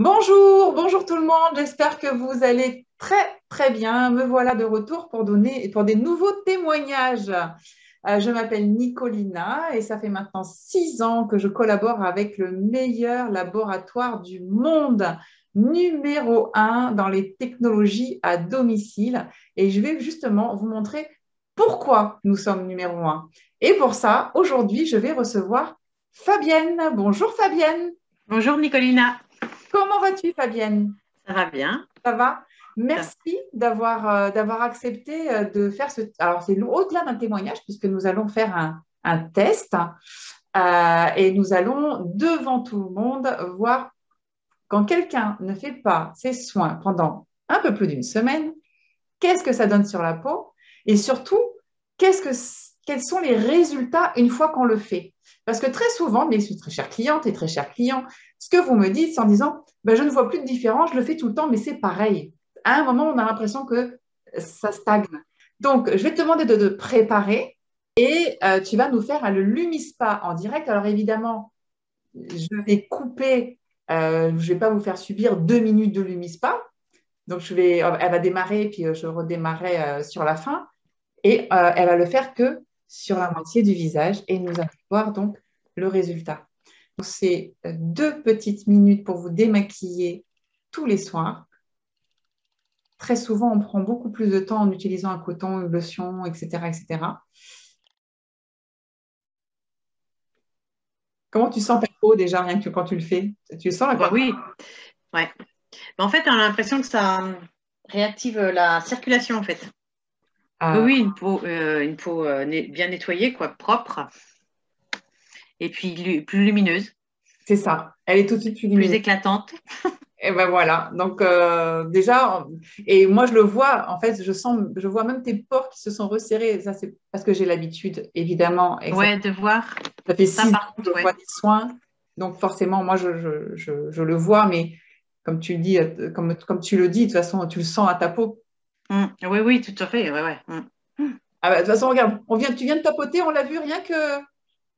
Bonjour, bonjour tout le monde. J'espère que vous allez très très bien. Me voilà de retour pour des nouveaux témoignages. Je m'appelle Nicolina et ça fait maintenant 6 ans que je collabore avec le meilleur laboratoire du monde, numéro un dans les technologies à domicile. Et je vais justement vous montrer pourquoi nous sommes numéro un. Et pour ça, aujourd'hui, je vais recevoir Fabienne. Bonjour Fabienne. Bonjour Nicolina, Comment vas-tu Fabienne? ça va bien? Ça va? Ça- Merci d'avoir accepté de faire ce... Alors, c'est au-delà d'un témoignage, puisque nous allons faire un test et nous allons, devant tout le monde, voir quand quelqu'un ne fait pas ses soins pendant un peu plus d'une semaine, qu'est-ce que ça donne sur la peau et surtout, quels sont les résultats une fois qu'on le fait. Parce que très souvent, mes très chères clientes et très chers clients, ce que vous me dites, c'est en disant, ben, je ne vois plus de différence, je le fais tout le temps, mais c'est pareil. À un moment, on a l'impression que ça stagne. Donc, je vais te demander de préparer et tu vas nous faire le Lumispa en direct. Alors évidemment, je vais couper, je ne vais pas vous faire subir 2 minutes de Lumispa. Donc, elle va démarrer, puis je redémarrerai sur la fin. Et elle va le faire que sur la moitié du visage. Et nous allons voir donc le résultat. Donc, c'est 2 petites minutes pour vous démaquiller tous les soirs. Très souvent, on prend beaucoup plus de temps en utilisant un coton, une lotion, etc., etc. Comment tu sens ta peau déjà, rien que quand tu le fais? Tu sens la Bah quoi? oui, ouais. En fait, on a l'impression que ça réactive la circulation en fait. Oui, Ah, oui, une peau bien nettoyée, quoi, propre, et puis plus lumineuse, c'est ça. Elle est tout de suite plus plus lumineuse. éclatante. Et ben voilà. Donc déjà, et moi je le vois. En fait, je vois même tes pores qui se sont resserrés. Ça c'est parce que j'ai l'habitude, évidemment, et Ouais, de voir ça fait ça six par ans que contre, je ouais. vois des soins. Donc forcément, moi je le vois, mais comme tu le dis, comme tu le dis, de toute façon, tu le sens à ta peau. Oui, oui, tout à fait, ouais, ouais. Ah bah, de toute façon, regarde, tu viens de tapoter, on l'a vu, rien que.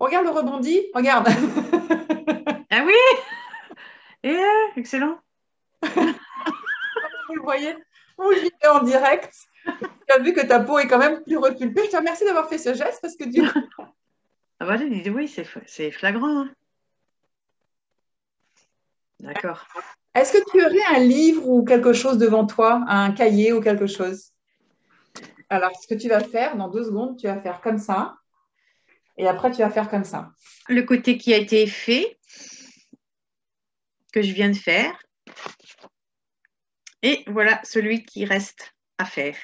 Regarde le rebondi, regarde. Ah oui, excellent. Vous le voyez, vous le vivez en direct. Tu as vu que ta peau est quand même plus repulpée. Je te remercie d'avoir fait ce geste parce que du coup, Ah bah, oui, c'est flagrant, hein. D'accord. est-ce que tu aurais un livre ou quelque chose devant toi, un cahier ou quelque chose? Alors, ce que tu vas faire, dans 2 secondes, tu vas faire comme ça et après, tu vas faire comme ça. Le côté qui a été fait, que je viens de faire, et voilà celui qui reste à faire.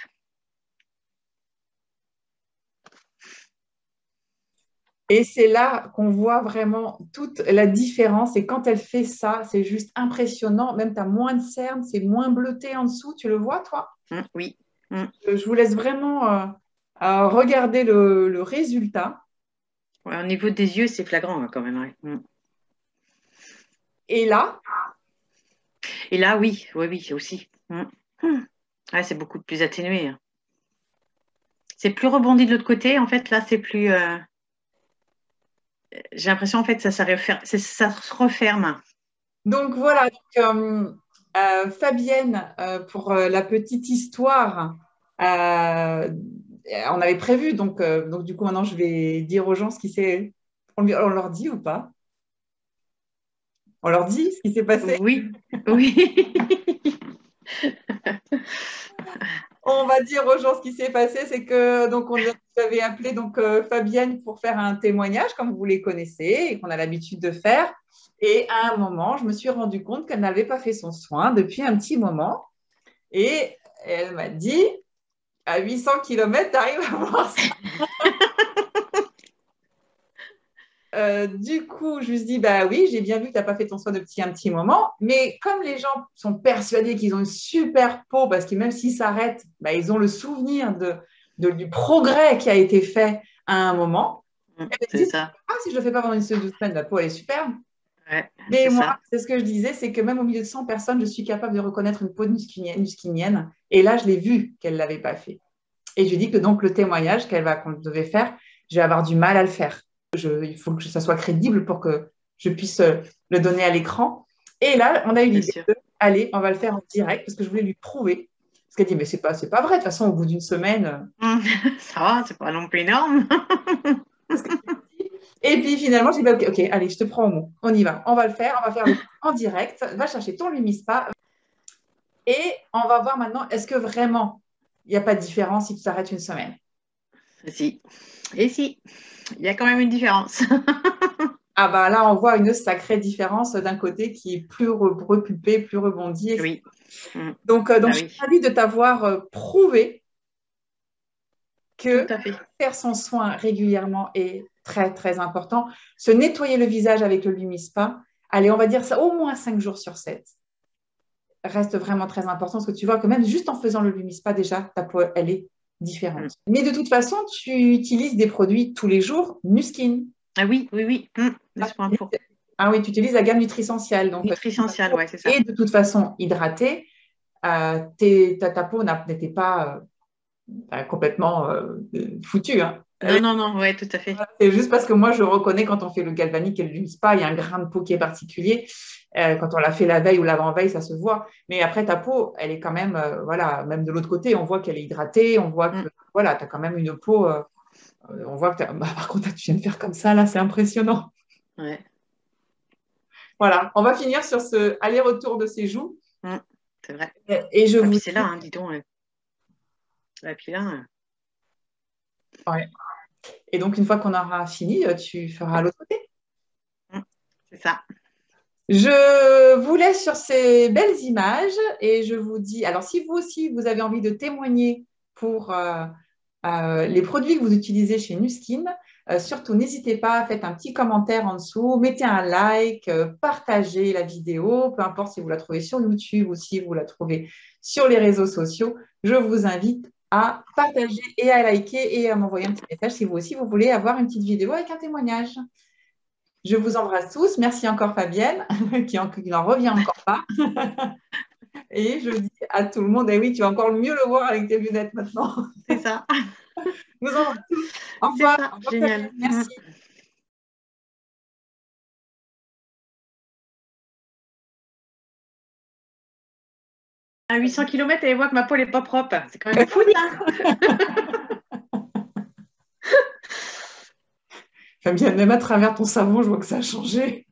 Et c'est là qu'on voit vraiment toute la différence. Et quand elle fait ça, c'est juste impressionnant. Même tu as moins de cernes, c'est moins bleuté en dessous. Tu le vois, toi? Oui. Mm. Je vous laisse vraiment regarder le résultat. Ouais, au niveau des yeux, c'est flagrant hein, quand même, ouais. Et là, Et là, oui, oui, oui, aussi. Ouais, c'est beaucoup plus atténué, hein. C'est plus rebondi de l'autre côté. En fait, là, c'est plus. J'ai l'impression, en fait, ça se referme. donc voilà, Fabienne, pour la petite histoire, on avait prévu, donc du coup maintenant je vais dire aux gens ce qui s'est... On leur dit ou pas? On leur dit ce qui s'est passé? Oui, oui. On va dire aux gens ce qui s'est passé, c'est que donc on avait appelé donc Fabienne pour faire un témoignage, comme vous les connaissez et qu'on a l'habitude de faire. Et à un moment, je me suis rendu compte qu'elle n'avait pas fait son soin depuis un petit moment. Et elle m'a dit, à 800 km, tu arrives à voir ça. Du coup, je me suis dit, bah oui, j'ai bien vu que tu n'as pas fait ton soin depuis un petit moment. Mais comme les gens sont persuadés qu'ils ont une super peau, parce que même s'ils s'arrêtent, bah, ils ont le souvenir du progrès qui a été fait à un moment, ils C'est disent, ça. ah, si je ne le fais pas pendant une semaine, la peau, elle est superbe. Ouais, Mais c'est moi, ça. c'est ce que je disais, c'est que même au milieu de 100 personnes, je suis capable de reconnaître une peau de muscinienne. Et là, je l'ai vu qu'elle ne l'avait pas fait. Et je lui dis que donc le témoignage qu'on devait faire, je vais avoir du mal à le faire. Il faut que ça soit crédible pour que je puisse le donner à l'écran. Et là, on a eu bien l'idée sûr. de, allez, on va le faire en direct parce que je voulais lui prouver. Parce qu'elle dit, mais c'est pas vrai. De toute façon, au bout d'une semaine, Ça va, c'est pas non plus énorme. c'est ce que tu dis. Et puis finalement, j'ai dit, bah, ok, ok, allez, je te prends au mot. On y va. On va faire le en direct. Va chercher ton Lumispa et on va voir maintenant, est-ce que vraiment il n'y a pas de différence si tu t'arrêtes une semaine? Si. Et si, il y a quand même une différence. Ah bah là, on voit une sacrée différence d'un côté qui est plus repulpé, plus rebondi, etc. Oui. Mm. Donc Ah je suis oui, ravie de t'avoir prouvé tout que à fait. faire son soin régulièrement est très, très important. Se nettoyer le visage avec le Lumispa, allez, on va dire ça au moins 5 jours sur 7, reste vraiment très important parce que tu vois que même juste en faisant le Lumispa, déjà, ta peau, elle est Mm. différente. Mais de toute façon, tu utilises des produits tous les jours, Nuskin. Ah oui, oui, oui. Ah, Laisse-moi un pour. ah oui, tu utilises la gamme Nutrisentielle. Donc, Nutrisential, ouais, c'est ça. et de toute façon hydratée, ta peau n'était pas complètement foutue, hein. Non, non, non, ouais, tout à fait. C'est juste parce que moi, je reconnais quand on fait le galvanique et le Lumispa, il y a un grain de peau qui est particulier. Quand on l'a fait la veille ou l'avant-veille, ça se voit. Mais après, ta peau, elle est quand même, voilà, même de l'autre côté, on voit qu'elle est hydratée, on voit Mm. que, voilà, tu as quand même une peau, on voit que bah, par contre, tu viens de faire comme ça, là, c'est impressionnant. Ouais. Voilà, on va finir sur ce aller-retour de ces joues. Mm. C'est vrai. Et je Ah, puis vous c'est là, dis, hein, dis donc. Et puis là, ouais. Et donc, une fois qu'on aura fini, tu feras l'autre côté. mm, c'est ça. Je vous laisse sur ces belles images et je vous dis, alors si vous aussi, vous avez envie de témoigner pour les produits que vous utilisez chez Nuskin, surtout n'hésitez pas, faites un petit commentaire en dessous, mettez un like, partagez la vidéo, peu importe si vous la trouvez sur YouTube ou si vous la trouvez sur les réseaux sociaux. Je vous invite à partager et à liker et à m'envoyer un petit message si vous aussi vous voulez avoir une petite vidéo avec un témoignage. Je vous embrasse tous. Merci encore Fabienne, qui n'en revient encore pas. Et je dis à tout le monde, et oui, tu vas encore mieux le voir avec tes lunettes maintenant. C'est ça. Je vous embrasse tous. Au C'est revoir. ça. Au revoir Génial. Fabienne. Merci. À 800 km, elle voit que ma peau n'est pas propre. C'est quand même fou, ça. Fabienne, même à travers ton savon, je vois que ça a changé.